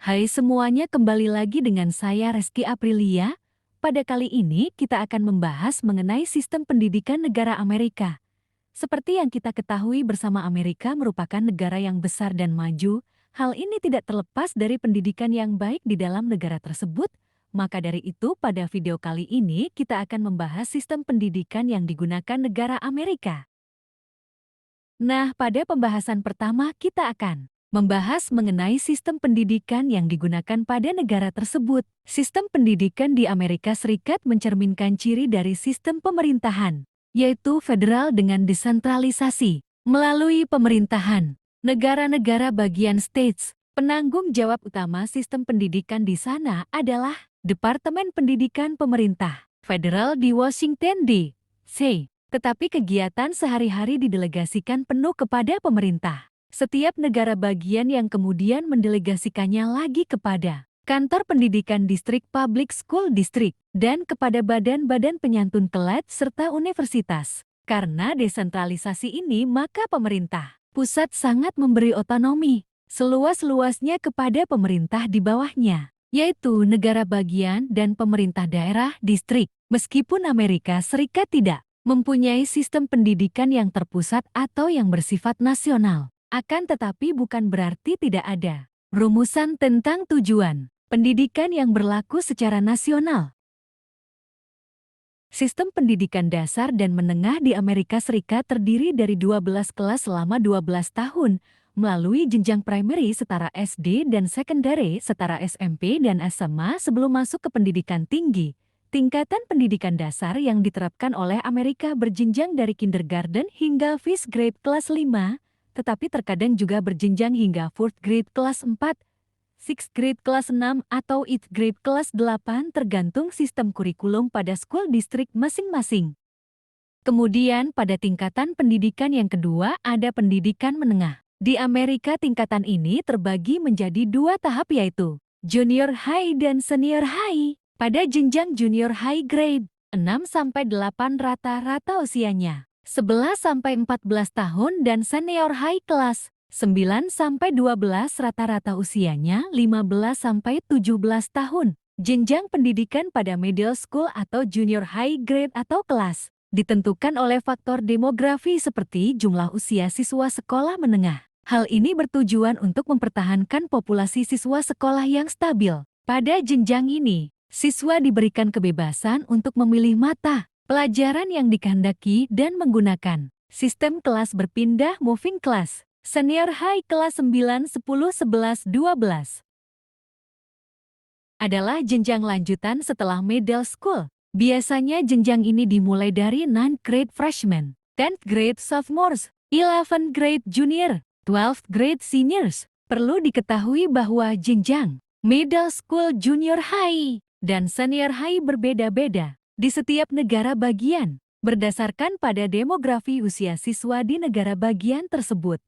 Hai semuanya, kembali lagi dengan saya Reski Aprilia. Pada kali ini kita akan membahas mengenai sistem pendidikan negara Amerika. Seperti yang kita ketahui bersama, Amerika merupakan negara yang besar dan maju. Hal ini tidak terlepas dari pendidikan yang baik di dalam negara tersebut. Maka dari itu, pada video kali ini kita akan membahas sistem pendidikan yang digunakan negara Amerika. Nah, pada pembahasan pertama kita akan membahas mengenai sistem pendidikan yang digunakan pada negara tersebut. Sistem pendidikan di Amerika Serikat mencerminkan ciri dari sistem pemerintahan, yaitu federal dengan desentralisasi. Melalui pemerintahan, negara-negara bagian states, penanggung jawab utama sistem pendidikan di sana adalah Departemen Pendidikan Pemerintah Federal di Washington, D.C. Tetapi kegiatan sehari-hari didelegasikan penuh kepada pemerintah. Setiap negara bagian yang kemudian mendelegasikannya lagi kepada kantor pendidikan distrik, public school district, dan kepada badan-badan penyantun kelas serta universitas. Karena desentralisasi ini, maka pemerintah pusat sangat memberi otonomi seluas-luasnya kepada pemerintah di bawahnya, yaitu negara bagian dan pemerintah daerah distrik. Meskipun Amerika Serikat tidak mempunyai sistem pendidikan yang terpusat atau yang bersifat nasional, akan tetapi bukan berarti tidak ada rumusan tentang tujuan pendidikan yang berlaku secara nasional. Sistem pendidikan dasar dan menengah di Amerika Serikat terdiri dari 12 kelas selama 12 tahun, melalui jenjang primary setara SD dan secondary setara SMP dan SMA sebelum masuk ke pendidikan tinggi. Tingkatan pendidikan dasar yang diterapkan oleh Amerika berjenjang dari kindergarten hingga 5th grade kelas 5, tetapi terkadang juga berjenjang hingga 4th grade kelas 4, 6th grade kelas 6, atau 8th grade kelas 8 tergantung sistem kurikulum pada school district masing-masing. Kemudian pada tingkatan pendidikan yang kedua ada pendidikan menengah. Di Amerika tingkatan ini terbagi menjadi dua tahap, yaitu junior high dan senior high. Pada jenjang junior high grade, 6-8 rata-rata usianya 11-14 tahun, dan senior high class, 9-12 rata-rata usianya 15-17 tahun. Jenjang pendidikan pada middle school atau junior high grade atau kelas ditentukan oleh faktor demografi seperti jumlah usia siswa sekolah menengah. Hal ini bertujuan untuk mempertahankan populasi siswa sekolah yang stabil. Pada jenjang ini, siswa diberikan kebebasan untuk memilih mata pelajaran yang dikehendaki dan menggunakan sistem kelas berpindah moving class. Senior high kelas 9, 10, 11, 12 adalah jenjang lanjutan setelah middle school. Biasanya jenjang ini dimulai dari 9th grade freshman, 10th grade sophomores, 11th grade junior, 12th grade seniors. Perlu diketahui bahwa jenjang middle school, junior high, dan senior high berbeda-beda di setiap negara bagian, berdasarkan pada demografi usia siswa di negara bagian tersebut.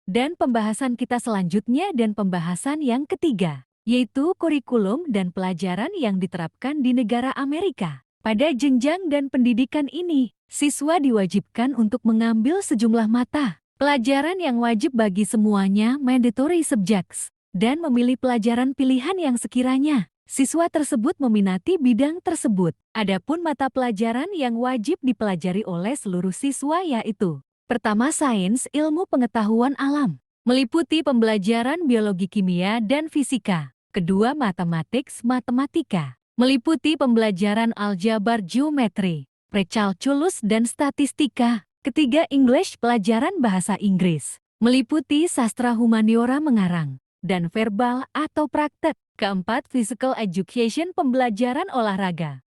Dan pembahasan kita selanjutnya dan pembahasan yang ketiga, yaitu kurikulum dan pelajaran yang diterapkan di negara Amerika. Pada jenjang dan pendidikan ini, siswa diwajibkan untuk mengambil sejumlah mata pelajaran yang wajib bagi semuanya, mandatory subjects, dan memilih pelajaran pilihan yang sekiranya siswa tersebut meminati bidang tersebut. Adapun mata pelajaran yang wajib dipelajari oleh seluruh siswa yaitu: pertama, sains ilmu pengetahuan alam, meliputi pembelajaran biologi, kimia, dan fisika. Kedua, matematika, meliputi pembelajaran aljabar, geometri, precalculus, dan statistika. Ketiga, English, pelajaran bahasa Inggris, meliputi sastra, humaniora, mengarang, dan verbal atau praktek. Keempat, physical education, pembelajaran olahraga.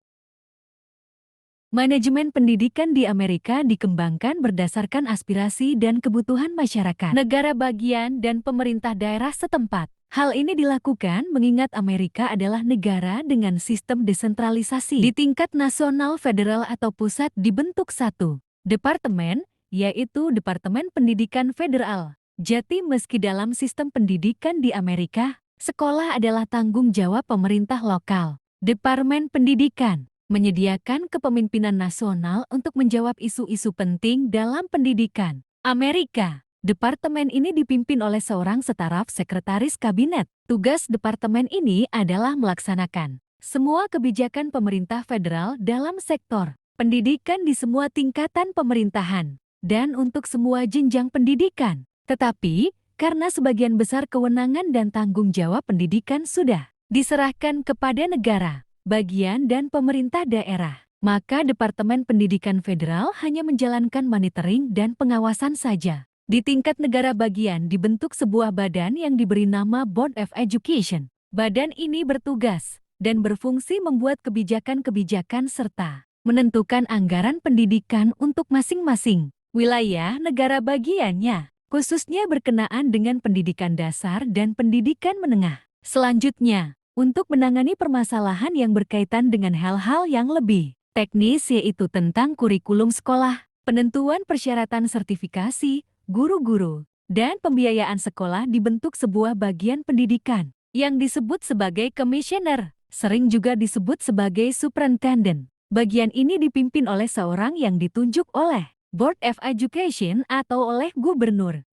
Manajemen pendidikan di Amerika dikembangkan berdasarkan aspirasi dan kebutuhan masyarakat, negara bagian, dan pemerintah daerah setempat. Hal ini dilakukan mengingat Amerika adalah negara dengan sistem desentralisasi. Di tingkat nasional, federal atau pusat dibentuk satu departemen, yaitu Departemen Pendidikan Federal. Jadi meski dalam sistem pendidikan di Amerika, sekolah adalah tanggung jawab pemerintah lokal, Departemen Pendidikan menyediakan kepemimpinan nasional untuk menjawab isu-isu penting dalam pendidikan. Amerika Departemen ini dipimpin oleh seorang staf sekretaris kabinet. Tugas departemen ini adalah melaksanakan semua kebijakan pemerintah federal dalam sektor pendidikan di semua tingkatan pemerintahan dan untuk semua jenjang pendidikan. Tetapi, karena sebagian besar kewenangan dan tanggung jawab pendidikan sudah diserahkan kepada negara, bagian dan pemerintah daerah, maka Departemen Pendidikan Federal hanya menjalankan monitoring dan pengawasan saja. Di tingkat negara bagian dibentuk sebuah badan yang diberi nama Board of Education. Badan ini bertugas dan berfungsi membuat kebijakan-kebijakan serta menentukan anggaran pendidikan untuk masing-masing wilayah negara bagiannya, khususnya berkenaan dengan pendidikan dasar dan pendidikan menengah. Selanjutnya, untuk menangani permasalahan yang berkaitan dengan hal-hal yang lebih teknis yaitu tentang kurikulum sekolah, penentuan persyaratan sertifikasi, guru-guru, dan pembiayaan sekolah dibentuk sebuah bagian pendidikan yang disebut sebagai commissioner, sering juga disebut sebagai superintendent. Bagian ini dipimpin oleh seorang yang ditunjuk oleh Board of Education atau oleh gubernur.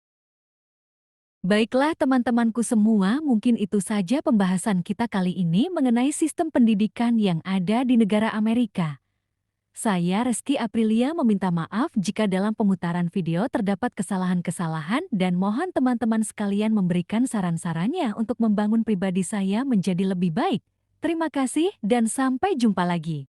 Baiklah teman-temanku semua, mungkin itu saja pembahasan kita kali ini mengenai sistem pendidikan yang ada di negara Amerika. Saya Reski Aprilia meminta maaf jika dalam pemutaran video terdapat kesalahan-kesalahan dan mohon teman-teman sekalian memberikan saran-sarannya untuk membangun pribadi saya menjadi lebih baik. Terima kasih dan sampai jumpa lagi.